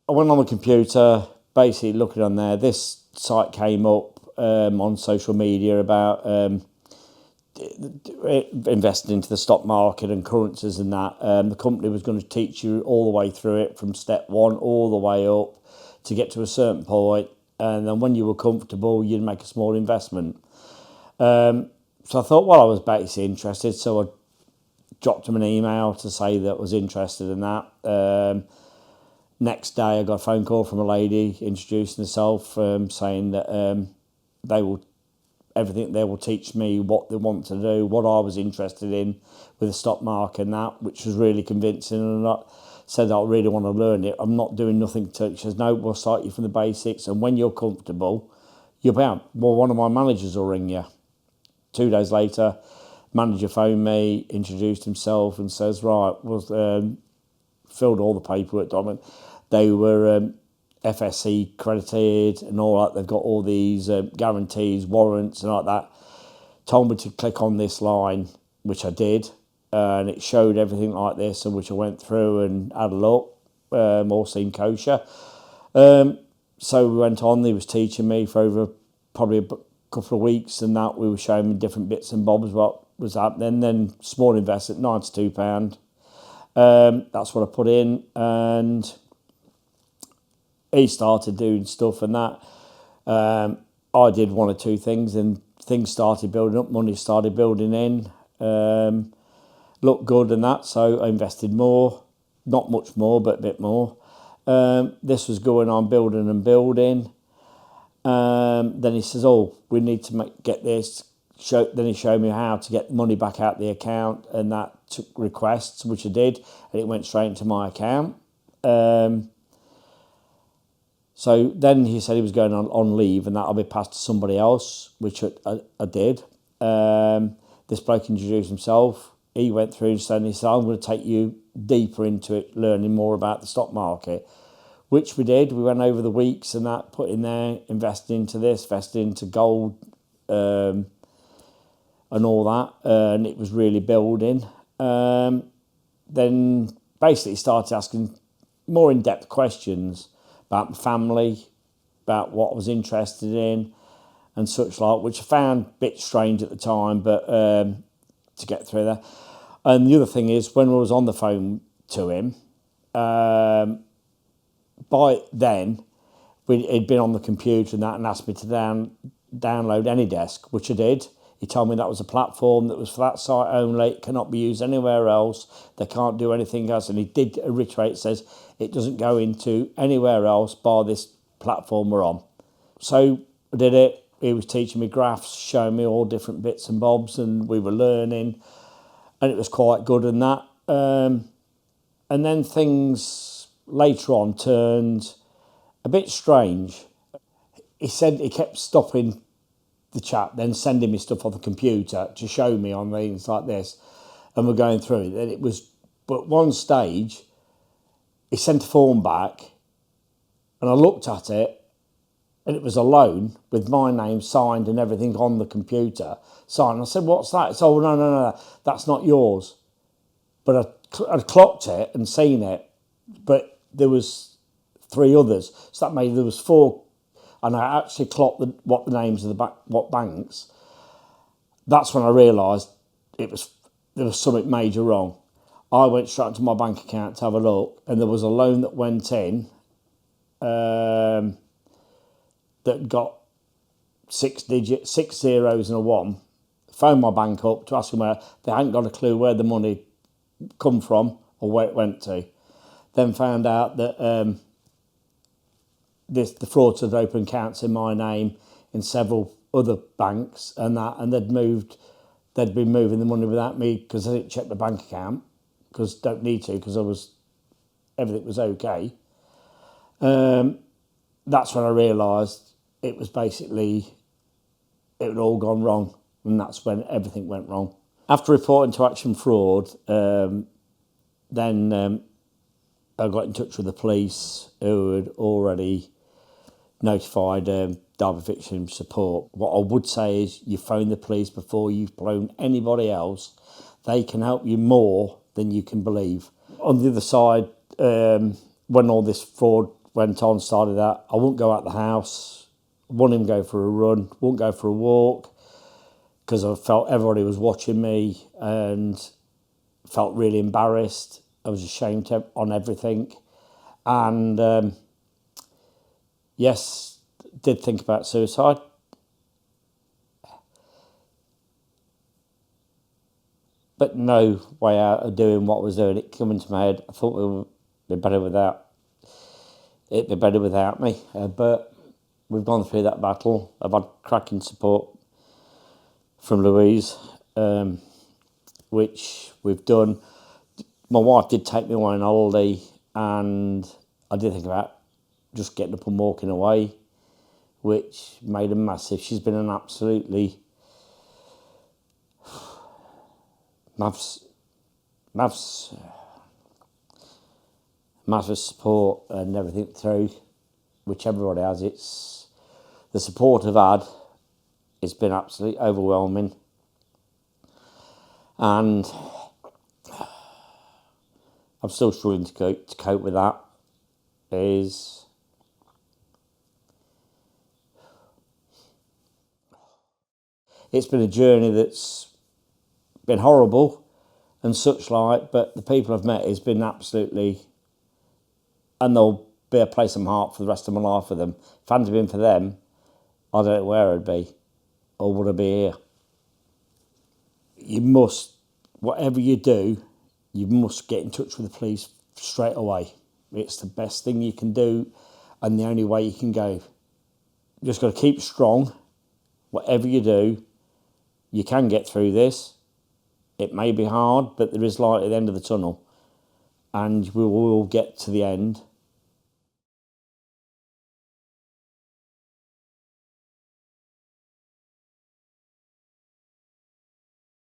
I went on the computer, basically looking on there. This site came up on social media about investing into the stock market and currencies and that. The company was going to teach you all the way through it from step one all the way up to get to a certain point, and then when you were comfortable, you'd make a small investment. So I thought, well, I was basically interested, so I dropped him an email to say that I was interested in that. Next day, I got a phone call from a lady introducing herself, saying that they will teach me what they want to do, what I was interested in with the stock market and that, which was really convincing. And I said, I really want to learn it. I'm not doing nothing to it. She says, no, we'll start you from the basics, and when you're comfortable, you'll be out. Well, one of my managers will ring you. 2 days later, manager phoned me, introduced himself, and says, right, filled all the paperwork document. They were FSC credited and all that. They've got all these guarantees, warrants and like that. Told me to click on this line, which I did, and it showed everything like this, and which I went through and had a look. All seemed kosher. So we went on. He was teaching me for over probably a couple of weeks, and that we were showing me different bits and bobs what was happening. Then small investment, £92. That's what I put in, and he started doing stuff and that. I did one or two things, and things started building up. Money started building in. Looked good and that, so I invested more. Not much more, but a bit more. This was going on, building and building. Then he says, oh, we need to get this. Then he showed me how to get money back out the account, and that took requests, which I did, and it went straight into my account. So then he said he was going on leave, and that'll be passed to somebody else, which I did. This bloke introduced himself. He went through and said, I'm going to take you deeper into it, learning more about the stock market, which we did. We went over the weeks and that, put in there, invested into this, invested into gold, and all that, and it was really building. Then basically started asking more in-depth questions about my family, about what I was interested in, and such like, which I found a bit strange at the time, but to get through that. And the other thing is, when I was on the phone to him, by then, he'd been on the computer and that, and asked me to download AnyDesk, which I did. He told me that was a platform that was for that site only. It cannot be used anywhere else. They can't do anything else. And he did reiterate, says it doesn't go into anywhere else bar this platform we're on. So I did it. He was teaching me graphs, showing me all different bits and bobs, and we were learning, and it was quite good in that. And then things later on turned a bit strange. He said he kept stopping the chat, then sending me stuff on the computer to show me on things like this, and we're going through it. And it was, but one stage, he sent a form back, and I looked at it, and it was a loan with my name signed and everything on the computer signed. I said, "What's that?" It's, "Oh, no, that's not yours." But I'd clocked it and seen it, but there was 3 others, so that made there was 4. And I actually clocked what the names of what banks. That's when I realised there was something major wrong. I went straight to my bank account to have a look, and there was a loan that went in that got 6 digits, 6 zeros and a 1. Phoned my bank up to ask them where. They hadn't got a clue where the money come from or where it went to. Then found out that the fraudsters had opened accounts in my name in several other banks, and they'd been moving the money without me, because I didn't check the bank account, because don't need to, because everything was okay. That's when I realised it had all gone wrong, and that's when everything went wrong. After reporting to Action Fraud, then I got in touch with the police, who had already notified Derbyshire Victim Support. What I would say is, you phone the police before you've phoned anybody else. They can help you more than you can believe. On the other side, when all this fraud went on, started that. I wouldn't go out the house, wouldn't even go for a run, wouldn't go for a walk, because I felt everybody was watching me and felt really embarrassed. I was ashamed on everything. And yes, did think about suicide. But no way out of doing what I was doing. It came into my head. I thought it would be better without. It'd be better without me. But we've gone through that battle. I've had cracking support from Louise, which we've done. My wife did take me away on holiday, and I did think about just getting up and walking away, which made a massive. She's been an absolutely massive support and everything through, which everybody has. It's the support I've had. It's been absolutely overwhelming, and I'm still struggling to cope with that. It's been a journey that's been horrible and such like, but the people I've met has been absolutely, and there'll be a place in my heart for the rest of my life for them. If it hadn't been for them, I don't know where I'd be, or would I be here. You must, whatever you do, you must get in touch with the police straight away. It's the best thing you can do, and the only way you can go. You just got to keep strong. Whatever you do, you can get through this. It may be hard, but there is light at the end of the tunnel, and we will get to the end.